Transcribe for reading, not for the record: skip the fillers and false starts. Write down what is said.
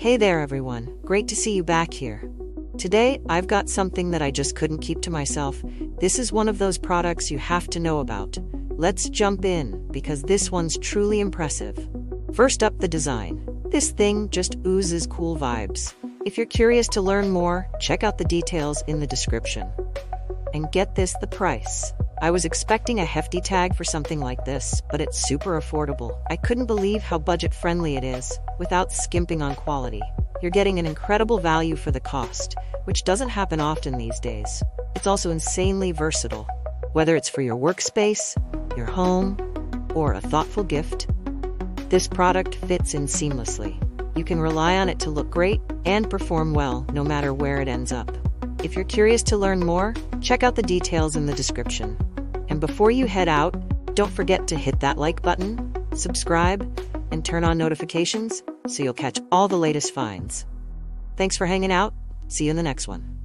Hey there everyone, great to see you back here. Today, I've got something that I just couldn't keep to myself. This is one of those products you have to know about. Let's jump in, because this one's truly impressive. First up, the design. This thing just oozes cool vibes. If you're curious to learn more, check out the details in the description. And get this, the price. I was expecting a hefty tag for something like this, but it's super affordable. I couldn't believe how budget-friendly it is, without skimping on quality. You're getting an incredible value for the cost, which doesn't happen often these days. It's also insanely versatile. Whether it's for your workspace, your home, or a thoughtful gift, this product fits in seamlessly. You can rely on it to look great and perform well, no matter where it ends up. If you're curious to learn more, check out the details in the description. And before you head out, don't forget to hit that like button, subscribe, and turn on notifications so you'll catch all the latest finds. Thanks for hanging out. See you in the next one.